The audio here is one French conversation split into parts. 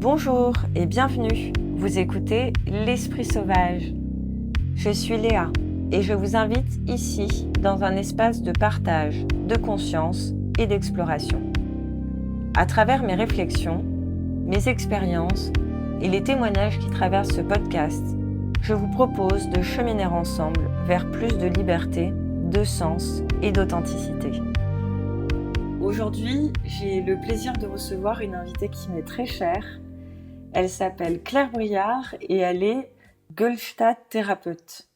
Bonjour et bienvenue, vous écoutez L'Esprit Sauvage. Je suis Léa et je vous invite ici dans un espace de partage, de conscience et d'exploration. À travers mes réflexions, mes expériences et les témoignages qui traversent ce podcast, je vous propose de cheminer ensemble vers plus de liberté, de sens et d'authenticité. Aujourd'hui, j'ai le plaisir de recevoir une invitée qui m'est très chère. Elle s'appelle Claire Briard et elle est Gestalt thérapeute.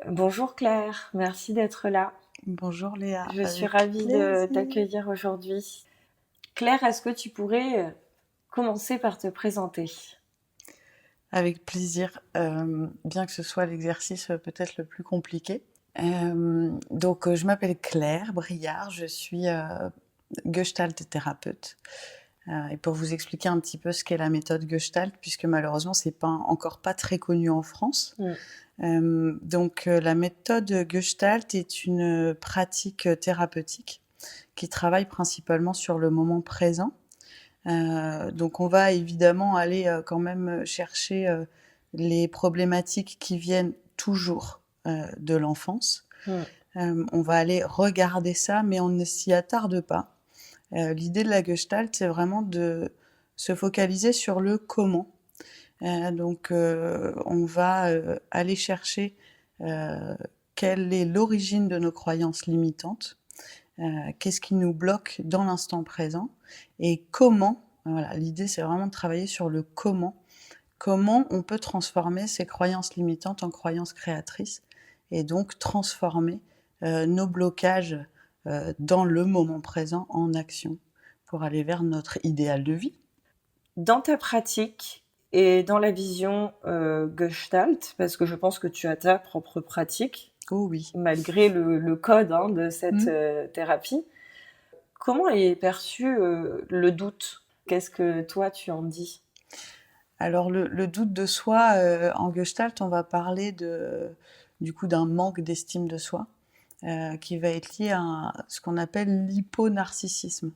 Bonjour Claire, merci d'être là. Bonjour Léa. Je suis ravie de t'accueillir aujourd'hui. Claire, est-ce que tu pourrais commencer par te présenter ? Avec plaisir, bien que ce soit l'exercice peut-être le plus compliqué. Donc, je m'appelle Claire Briard, je suis Gestalt thérapeute. Et pour vous expliquer un petit peu ce qu'est la méthode Gestalt, puisque malheureusement, c'est encore pas très connu en France. Donc, la méthode Gestalt est une pratique thérapeutique qui travaille principalement sur le moment présent. Donc on va évidemment aller quand même chercher les problématiques qui viennent toujours de l'enfance. On va aller regarder ça, mais on ne s'y attarde pas. L'idée de la Gestalt, c'est vraiment de se focaliser sur le comment. Donc on va aller chercher quelle est l'origine de nos croyances limitantes, qu'est-ce qui nous bloque dans l'instant présent et comment. Voilà, l'idée, c'est vraiment de travailler sur le comment. Comment on peut transformer ces croyances limitantes en croyances créatrices et donc transformer nos blocages dans le moment présent en action pour aller vers notre idéal de vie. Dans ta pratique et dans la vision Gestalt, parce que je pense que tu as ta propre pratique, oh oui, malgré le code de cette thérapie, comment est perçu le doute ? Qu'est-ce que toi tu en dis ? Alors le doute de soi, en Gestalt, on va parler du coup d'un manque d'estime de soi qui va être lié à ce qu'on appelle l'hyponarcissisme.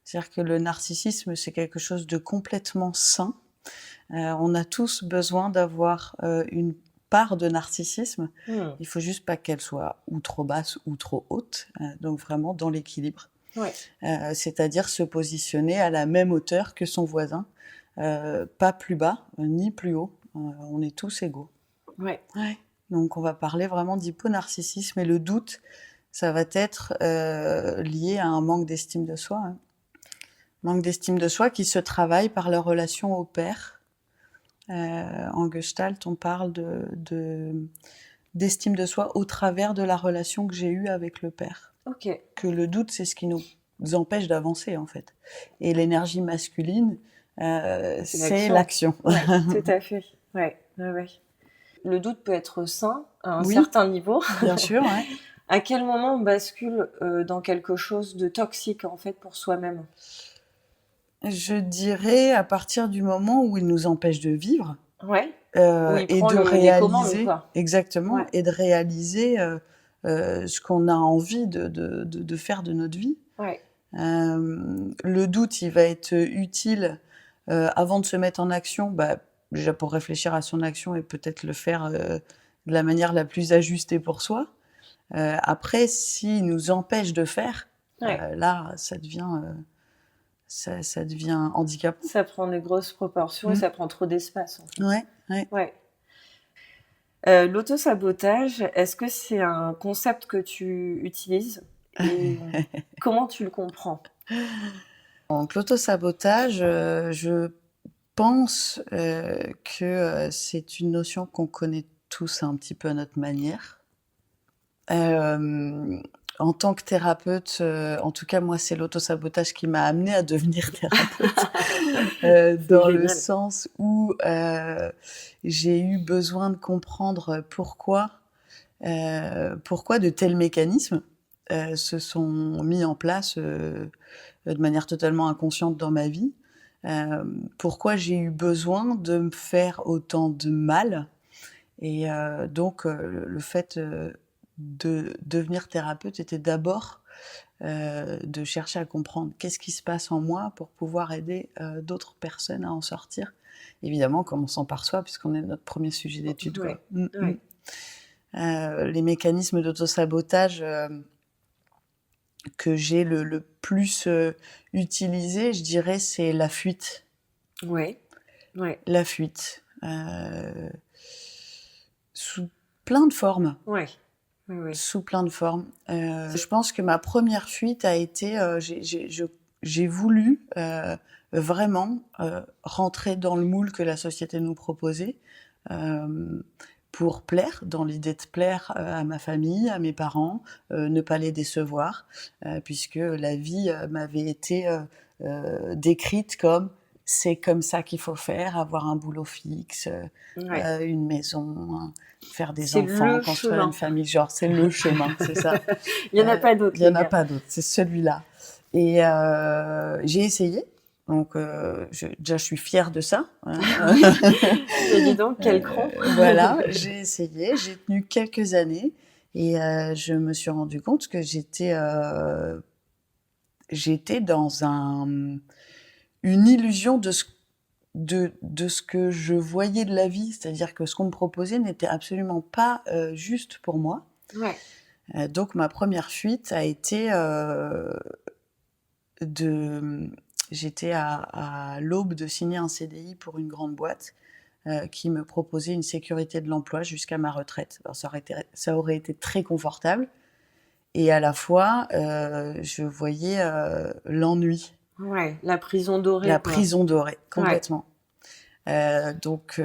C'est-à-dire que le narcissisme, c'est quelque chose de complètement sain. On a tous besoin d'avoir une part de narcissisme. Il faut juste pas qu'elle soit ou trop basse ou trop haute, donc vraiment dans l'équilibre. Ouais. C'est-à-dire se positionner à la même hauteur que son voisin, pas plus bas ni plus haut. On est tous égaux. Ouais. Donc on va parler vraiment d'hyponarcissisme et le doute, ça va être lié à un manque d'estime de soi. Manque d'estime de soi qui se travaille par la relation au père. En Gestalt, on parle d'estime de soi au travers de la relation que j'ai eue avec le père. Ok. Que le doute, c'est ce qui nous empêche d'avancer, en fait. Et l'énergie masculine, c'est l'action. Ouais, tout à fait. Ouais. Le doute peut être sain à un certain niveau. Bien sûr, ouais. À quel moment on bascule dans quelque chose de toxique, en fait, pour soi-même ? Je dirais à partir du moment où il nous empêche de vivre. Ouais. Et de réaliser, exactement, ouais. Et de réaliser ce qu'on a envie de faire de notre vie. Ouais. Le doute, il va être utile avant de se mettre en action, déjà pour réfléchir à son action et peut-être le faire de la manière la plus ajustée pour soi. Après, s'il nous empêche de faire, là, ça devient handicapant. Ça prend des grosses proportions et ça prend trop d'espace. En fait. Ouais. L'autosabotage, est-ce que c'est un concept que tu utilises et comment tu le comprends ? Donc l'autosabotage, je pense que c'est une notion qu'on connaît tous un petit peu à notre manière. En tant que thérapeute, en tout cas moi c'est l'autosabotage qui m'a amenée à devenir thérapeute, dans le sens où j'ai eu besoin de comprendre pourquoi de tels mécanismes se sont mis en place de manière totalement inconsciente dans ma vie. Pourquoi j'ai eu besoin de me faire autant de mal. Et donc le fait de devenir thérapeute était d'abord de chercher à comprendre qu'est-ce qui se passe en moi pour pouvoir aider d'autres personnes à en sortir. Évidemment, en commençant par soi, puisqu'on est notre premier sujet d'étude. Ouais, Quoi. ouais. Les mécanismes d'autosabotage que j'ai le plus utilisé, je dirais, c'est la fuite. Ouais, ouais. La fuite. Sous plein de formes. Ouais. Oui, oui. Sous plein de formes. Je pense que ma première fuite a été, j'ai voulu vraiment rentrer dans le moule que la société nous proposait pour plaire, dans l'idée de plaire à ma famille, à mes parents, ne pas les décevoir, puisque la vie m'avait été décrite comme c'est comme ça qu'il faut faire, avoir un boulot fixe, Ouais. une maison, faire des C'est enfants, le construire chemin. une famille, genre c'est le chemin, c'est ça. Il n'y en a pas d'autres, Il n'y en les a gars. pas d'autre, c'est celui-là. Et j'ai essayé, donc déjà je suis fière de ça. Et dis donc, quel cran. Voilà, j'ai essayé, j'ai tenu quelques années et je me suis rendu compte que j'étais dans une illusion de ce que je voyais de la vie, c'est-à-dire que ce qu'on me proposait n'était absolument pas juste pour moi. Ouais. Donc ma première fuite a été j'étais à l'aube de signer un CDI pour une grande boîte qui me proposait une sécurité de l'emploi jusqu'à ma retraite. Alors ça aurait été très confortable et à la fois je voyais l'ennui. Ouais, la prison dorée. La quoi. prison dorée, complètement. Donc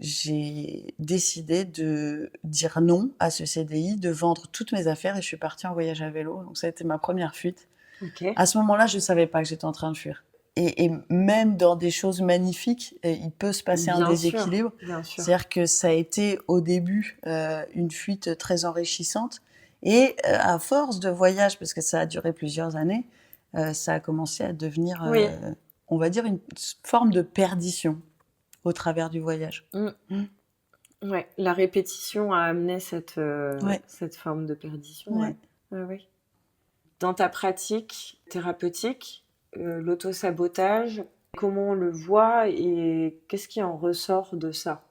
j'ai décidé de dire non à ce CDI, de vendre toutes mes affaires et je suis partie en voyage à vélo. Donc ça a été ma première fuite. Okay. À ce moment-là, je ne savais pas que j'étais en train de fuir. Et même dans des choses magnifiques, il peut se passer un déséquilibre. Bien sûr. C'est-à-dire que ça a été au début une fuite très enrichissante. Et à force de voyage, parce que ça a duré plusieurs années, ça a commencé à devenir, Oui. on va dire, une forme de perdition au travers du voyage. Ouais, la répétition a amené cette forme de perdition. Ouais. Ouais. Dans ta pratique thérapeutique, l'autosabotage, comment on le voit et qu'est-ce qui en ressort de ça?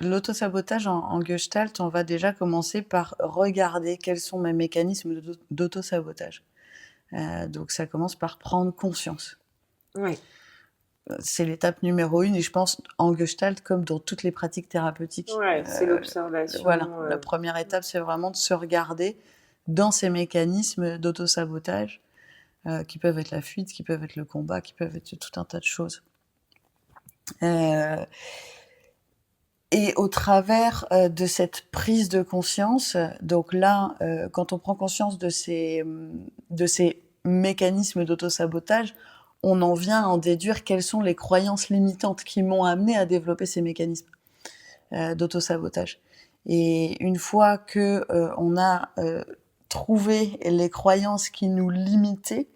L'autosabotage en Gestalt, on va déjà commencer par regarder quels sont mes mécanismes d'autosabotage. Donc ça commence par prendre conscience. Oui. C'est l'étape numéro 1 et je pense en Gestalt comme dans toutes les pratiques thérapeutiques. Ouais, c'est l'observation. Voilà, la première étape c'est vraiment de se regarder dans ces mécanismes d'autosabotage qui peuvent être la fuite, qui peuvent être le combat, qui peuvent être tout un tas de choses. Et au travers de cette prise de conscience, donc là, quand on prend conscience de ces mécanismes d'autosabotage, on en vient à en déduire quelles sont les croyances limitantes qui m'ont amené à développer ces mécanismes d'autosabotage. Et une fois que on a trouvé les croyances qui nous limitaient,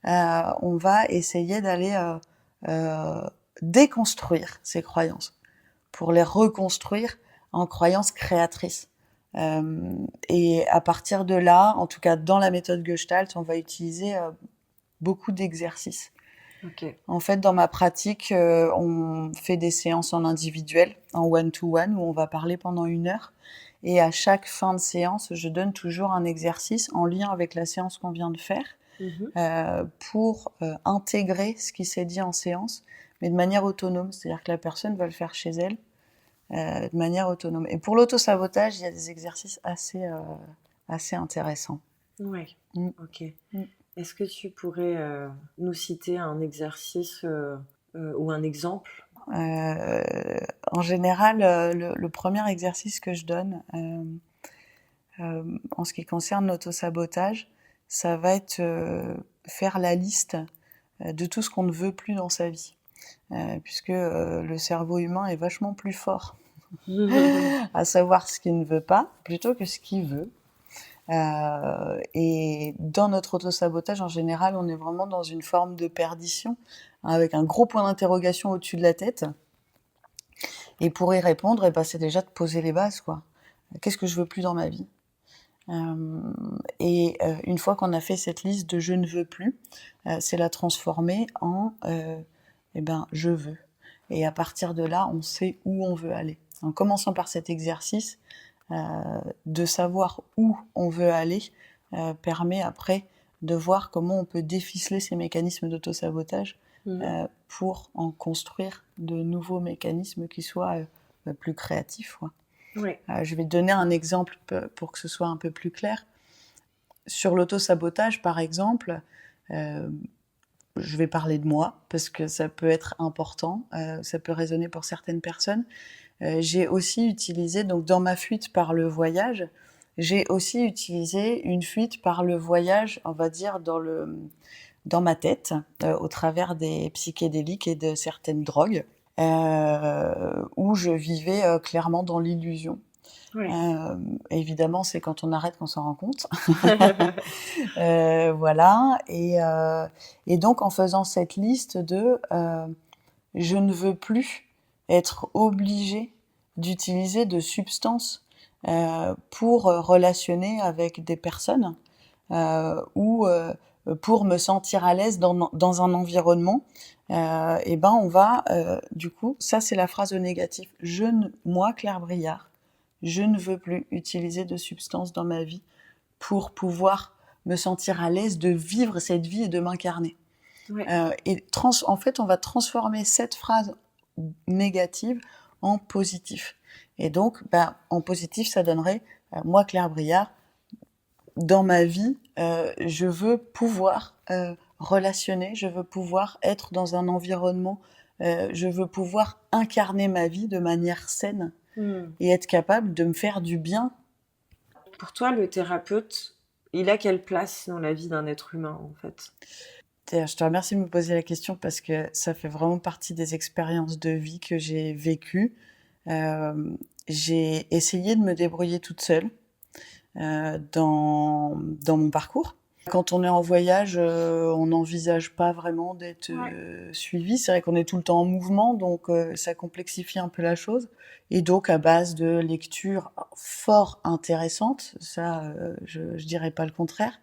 on va essayer d'aller déconstruire ces croyances pour les reconstruire en croyances créatrices. Et à partir de là, en tout cas dans la méthode Gestalt, on va utiliser beaucoup d'exercices. Okay. En fait, dans ma pratique, on fait des séances en individuel, en one-to-one, où on va parler pendant 1 heure. Et à chaque fin de séance, je donne toujours un exercice en lien avec la séance qu'on vient de faire, pour intégrer ce qui s'est dit en séance, mais de manière autonome. C'est-à-dire que la personne va le faire chez elle, de manière autonome. Et pour l'autosabotage, il y a des exercices assez intéressants. Oui, ok. Est-ce que tu pourrais nous citer un exercice ou un exemple? En général, le premier exercice que je donne en ce qui concerne l'autosabotage, ça va être faire la liste de tout ce qu'on ne veut plus dans sa vie. Puisque le cerveau humain est vachement plus fort à savoir ce qu'il ne veut pas plutôt que ce qu'il veut. Et dans notre autosabotage, en général, on est vraiment dans une forme de perdition, avec un gros point d'interrogation au-dessus de la tête. Et pour y répondre, c'est déjà de poser les bases, quoi. Qu'est-ce que je veux plus dans ma vie ? Une fois qu'on a fait cette liste de je ne veux plus, c'est la transformer en je veux. Et à partir de là, on sait où on veut aller. En commençant par cet exercice, de savoir où on veut aller permet après de voir comment on peut déficeler ces mécanismes d'autosabotage pour en construire de nouveaux mécanismes qui soient plus créatifs. Oui. Je vais te donner un exemple pour que ce soit un peu plus clair. Sur l'autosabotage, par exemple, je vais parler de moi, parce que ça peut être important, ça peut résonner pour certaines personnes. J'ai aussi utilisé, donc dans ma fuite par le voyage, j'ai aussi utilisé une fuite par le voyage, on va dire, dans ma tête, au travers des psychédéliques et de certaines drogues, où je vivais clairement dans l'illusion. Oui. Évidemment, c'est quand on arrête qu'on s'en rend compte. Voilà. Et donc, en faisant cette liste de je ne veux plus être obligée d'utiliser de substances pour relationner avec des personnes ou pour me sentir à l'aise dans un environnement, on va, du coup, ça c'est la phrase au négatif. Moi, Claire Briard, je ne veux plus utiliser de substances dans ma vie pour pouvoir me sentir à l'aise de vivre cette vie et de m'incarner. Ouais. En fait, on va transformer cette phrase négative en positif. Et donc, en positif, ça donnerait moi, Claire Briard, dans ma vie, je veux pouvoir relationner, je veux pouvoir être dans un environnement, je veux pouvoir incarner ma vie de manière saine et être capable de me faire du bien. Pour toi, le thérapeute, il a quelle place dans la vie d'un être humain, en fait ? Je te remercie de me poser la question parce que ça fait vraiment partie des expériences de vie que j'ai vécues. J'ai essayé de me débrouiller toute seule dans mon parcours. Quand on est en voyage, on n'envisage pas vraiment d'être suivi. C'est vrai qu'on est tout le temps en mouvement, donc ça complexifie un peu la chose. Et donc, à base de lectures fort intéressantes, ça, je dirais pas le contraire,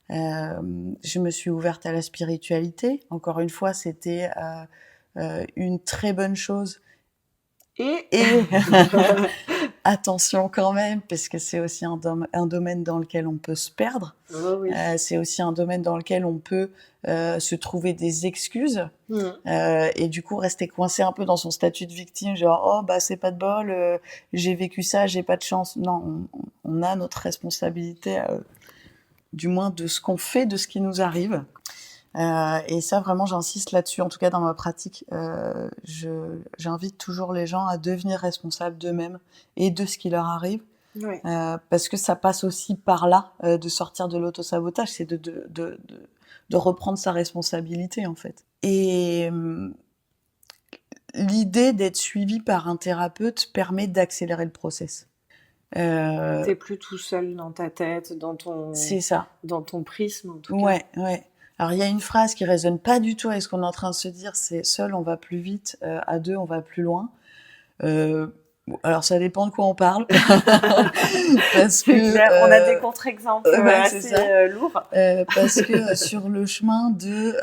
je me suis ouverte à la spiritualité. Encore une fois, c'était une très bonne chose. Et attention quand même, parce que c'est aussi un domaine dans lequel on peut se perdre. Oh oui. C'est aussi un domaine dans lequel on peut se trouver des excuses et du coup rester coincé un peu dans son statut de victime, genre c'est pas de bol, j'ai vécu ça, j'ai pas de chance. Non, on a notre responsabilité, du moins de ce qu'on fait, de ce qui nous arrive. Et ça, vraiment, j'insiste là-dessus, en tout cas dans ma pratique. J'invite toujours les gens à devenir responsables d'eux-mêmes et de ce qui leur arrive. Ouais. Parce que ça passe aussi par là, de sortir de l'autosabotage, c'est de reprendre sa responsabilité, en fait. Et l'idée d'être suivi par un thérapeute permet d'accélérer le process. T'es plus tout seul dans ta tête, c'est ça. Dans ton prisme, en tout cas. Ouais. Alors, il y a une phrase qui résonne pas du tout avec ce qu'on est en train de se dire, c'est « seul, on va plus vite, à deux, on va plus loin ». Alors, ça dépend de quoi on parle. Parce que, on a des contre-exemples assez lourds. Parce que sur le chemin de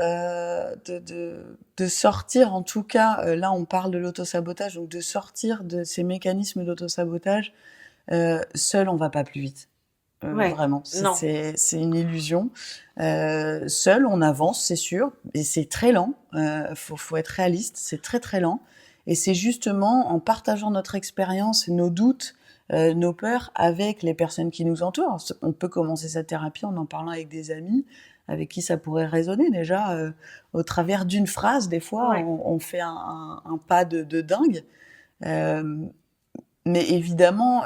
sortir, en tout cas, là, on parle de l'autosabotage, donc de sortir de ces mécanismes d'autosabotage, seul, on va pas plus vite. Vraiment, c'est une illusion. Seul, on avance, c'est sûr, et c'est très lent. Faut être réaliste, c'est très très lent. Et c'est justement en partageant notre expérience, nos doutes, nos peurs avec les personnes qui nous entourent. On peut commencer sa thérapie en parlant avec des amis, avec qui ça pourrait résonner déjà. Au travers d'une phrase, des fois, on fait un pas de dingue. Mais évidemment,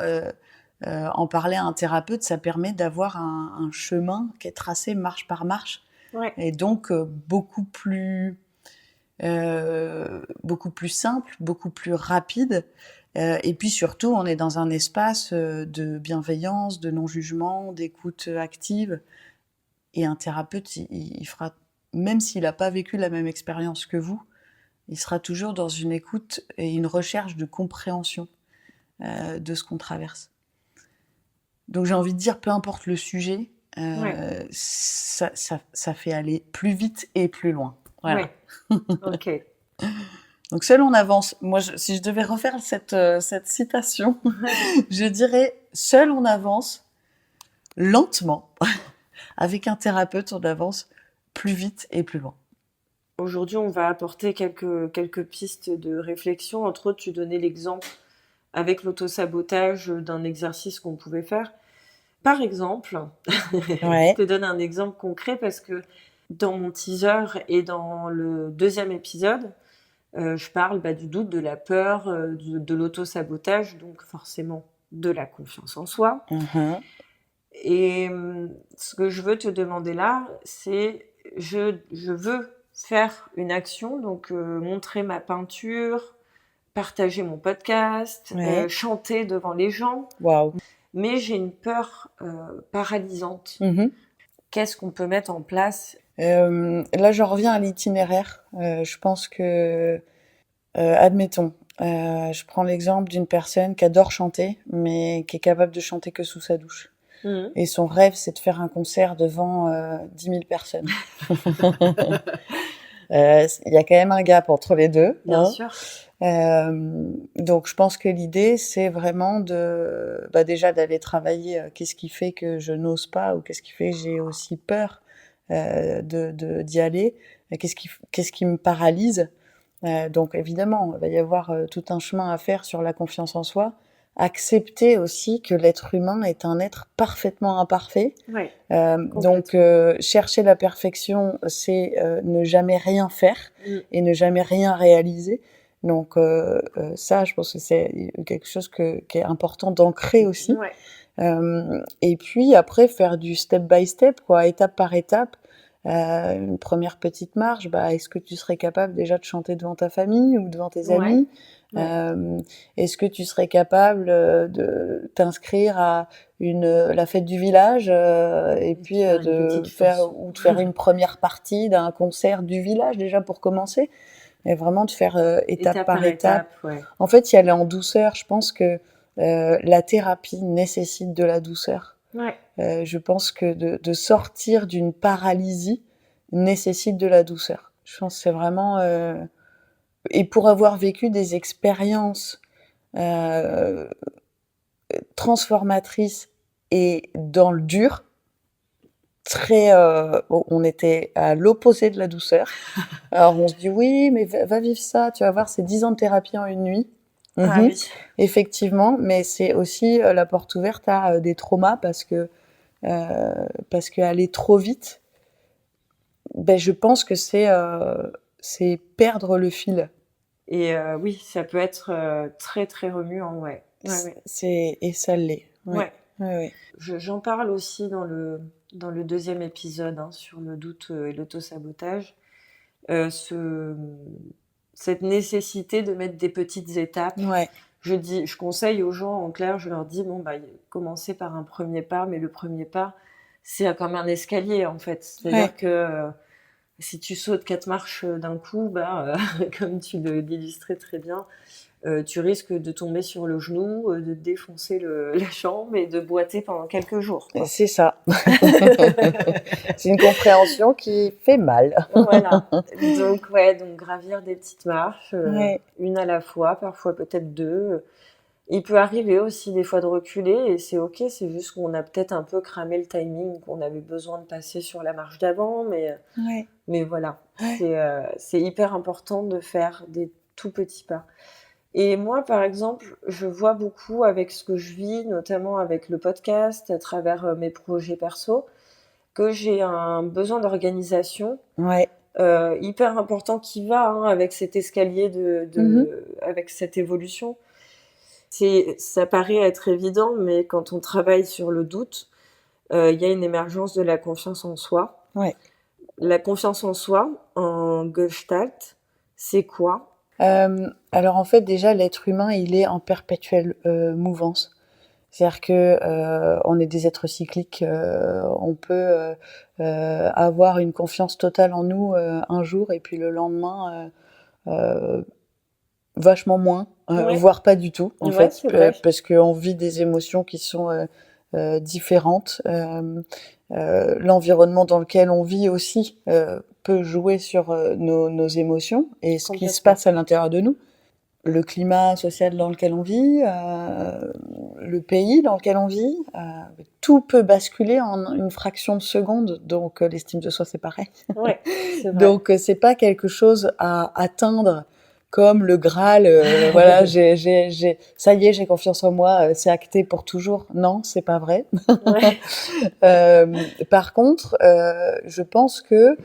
en parler à un thérapeute, ça permet d'avoir un chemin qui est tracé marche par marche. Et donc beaucoup plus simple, beaucoup plus rapide. Et puis surtout, on est dans un espace de bienveillance, de non-jugement, d'écoute active. Et un thérapeute, il fera, même s'il n'a pas vécu la même expérience que vous, il sera toujours dans une écoute et une recherche de compréhension de ce qu'on traverse. Donc j'ai envie de dire, peu importe le sujet, Ouais. ça fait aller plus vite et plus loin. Voilà. Ouais. Ok. Donc seul on avance. Moi, si je devais refaire cette citation, je dirais seul on avance lentement. Avec un thérapeute, on avance plus vite et plus loin. Aujourd'hui, on va apporter quelques pistes de réflexion. Entre autres, tu donnais l'exemple avec l'autosabotage d'un exercice qu'on pouvait faire. Par exemple, je Ouais. te donne un exemple concret parce que dans mon teaser et dans le 2e épisode, je parle du doute, de la peur, de l'autosabotage, donc forcément de la confiance en soi. Mhm. Et ce que je veux te demander là, c'est je veux faire une action, donc montrer ma peinture, partager mon podcast, Ouais. chanter devant les gens, Waouh. mais j'ai une peur paralysante. Mhm. Qu'est-ce qu'on peut mettre en place? Là, je reviens à l'itinéraire. Je pense que, admettons, je prends l'exemple d'une personne qui adore chanter, mais qui est capable de chanter que sous sa douche. Mhm. Et son rêve, c'est de faire un concert devant 10 000 personnes. Il y a quand même un gap entre les deux. Bien sûr. Donc, je pense que l'idée, c'est vraiment déjà d'aller travailler. Qu'est-ce qui fait que je n'ose pas, ou qu'est-ce qui fait que j'ai aussi peur d'y aller? Qu'est-ce qui me paralyse? Donc, évidemment, il va y avoir tout un chemin à faire sur la confiance en soi. Accepter aussi que l'être humain est un être parfaitement imparfait. Ouais. Donc, chercher la perfection, c'est ne jamais rien faire et ne jamais rien réaliser. Donc, ça, je pense que c'est quelque chose qui est important d'ancrer aussi. Ouais. Et puis après, faire du step by step, quoi, étape par étape. Une première petite marche, est-ce que tu serais capable déjà de chanter devant ta famille ou devant tes amis? Ouais. Est-ce que tu serais capable de t'inscrire à la fête du village et puis de faire une première partie d'un concert du village déjà pour commencer? Et vraiment de faire étape par étape. Ouais. En fait, y aller en douceur. Je pense que la thérapie nécessite de la douceur. Ouais. Je pense que de sortir d'une paralysie nécessite de la douceur. Je pense que c'est vraiment... Et pour avoir vécu des expériences transformatrices et dans le dur, on était à l'opposé de la douceur. Alors on se dit oui, mais va vivre ça, tu vas voir, c'est 10 ans de thérapie en une nuit. Ah oui. Effectivement, mais c'est aussi la porte ouverte à des traumas parce que aller trop vite, je pense que c'est perdre le fil. Et oui, ça peut être très très remuant, ouais. Et ça l'est. Ouais. Ouais. J'en parle aussi dans le 2e épisode sur le doute et l'autosabotage. Cette nécessité de mettre des petites étapes. Ouais. Je conseille aux gens, en clair, je leur dis, commencez par un premier pas, mais le premier pas, c'est comme un escalier, en fait. C'est-à-dire que si tu sautes 4 marches d'un coup, comme tu l'illustrais très bien, tu risques de tomber sur le genou, de défoncer la jambe et de boiter pendant quelques jours, quoi. C'est ça. C'est une compréhension qui fait mal. Voilà. Donc gravir des petites marches, une à la fois, parfois peut-être 2. Il peut arriver aussi des fois de reculer et c'est ok, c'est juste qu'on a peut-être un peu cramé le timing, qu'on avait besoin de passer sur la marche d'avant, mais voilà. C'est hyper important de faire des tout petits pas. Et moi, par exemple, je vois beaucoup avec ce que je vis, notamment avec le podcast, à travers mes projets perso, que j'ai un besoin d'organisation hyper important qui va avec cet escalier avec cette évolution. Ça paraît être évident, mais quand on travaille sur le doute, il y a une émergence de la confiance en soi. Ouais. La confiance en soi, en Gestalt, c'est quoi ? Alors en fait, déjà, l'être humain, il est en perpétuelle mouvance. C'est-à-dire que on est des êtres cycliques. On peut avoir une confiance totale en nous un jour et puis le lendemain vachement moins, voire pas du tout en fait, parce qu'on vit des émotions qui sont différentes. L'environnement dans lequel on vit aussi peut jouer sur nos émotions et ce qui se passe à l'intérieur de nous. Le climat social dans lequel on vit, le pays dans lequel on vit, tout peut basculer en une fraction de seconde. Donc l'estime de soi, c'est pareil. Ouais, c'est vrai. Donc c'est pas quelque chose à atteindre comme le Graal. Voilà, ça y est, j'ai confiance en moi, c'est acté pour toujours. Non, c'est pas vrai. Ouais. Par contre, je pense que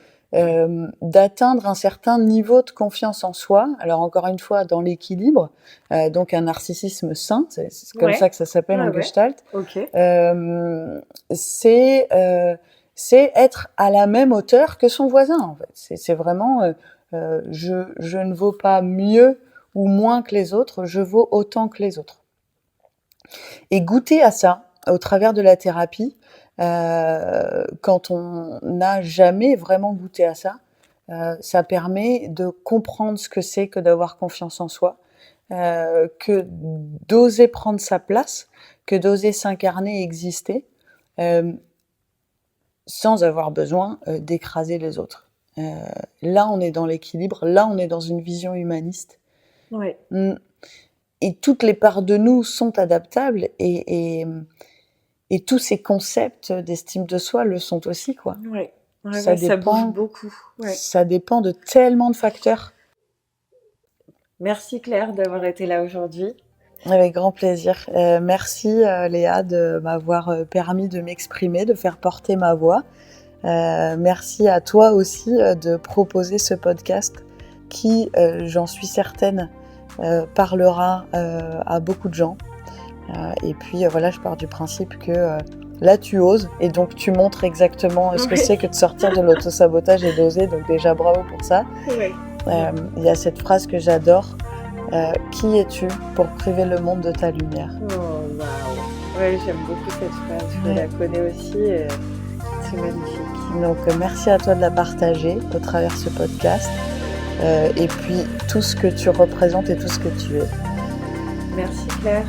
d'atteindre un certain niveau de confiance en soi, alors encore une fois dans l'équilibre, donc un narcissisme sain, c'est comme ça que ça s'appelle en Gestalt, Okay. C'est être à la même hauteur que son voisin en fait. C'est vraiment je ne vaux pas mieux ou moins que les autres, je vaux autant que les autres. Et goûter à ça au travers de la thérapie, quand on n'a jamais vraiment goûté à ça, ça permet de comprendre ce que c'est que d'avoir confiance en soi, que d'oser prendre sa place, que d'oser s'incarner et exister, sans avoir besoin d'écraser les autres. Là, on est dans l'équilibre, là, on est dans une vision humaniste. Ouais. Et toutes les parts de nous sont adaptables et tous ces concepts d'estime de soi le sont aussi, quoi. Ouais. Ça bouge beaucoup. Ouais. Ça dépend de tellement de facteurs. Merci Claire d'avoir été là aujourd'hui. Avec grand plaisir. Merci Léa de m'avoir permis de m'exprimer, de faire porter ma voix. Merci à toi aussi de proposer ce podcast qui, j'en suis certaine, parlera à beaucoup de gens. Et puis voilà, je pars du principe que là tu oses et donc tu montres exactement ce que c'est que de sortir de l'autosabotage et d'oser, donc déjà bravo pour ça. Il y a cette phrase que j'adore, qui es-tu pour priver le monde de ta lumière? Oh waouh. Ouais, j'aime beaucoup cette phrase, je la connais aussi et c'est magnifique. Donc merci à toi de la partager au travers de ce podcast et puis tout ce que tu représentes et tout ce que tu es. Merci Claire.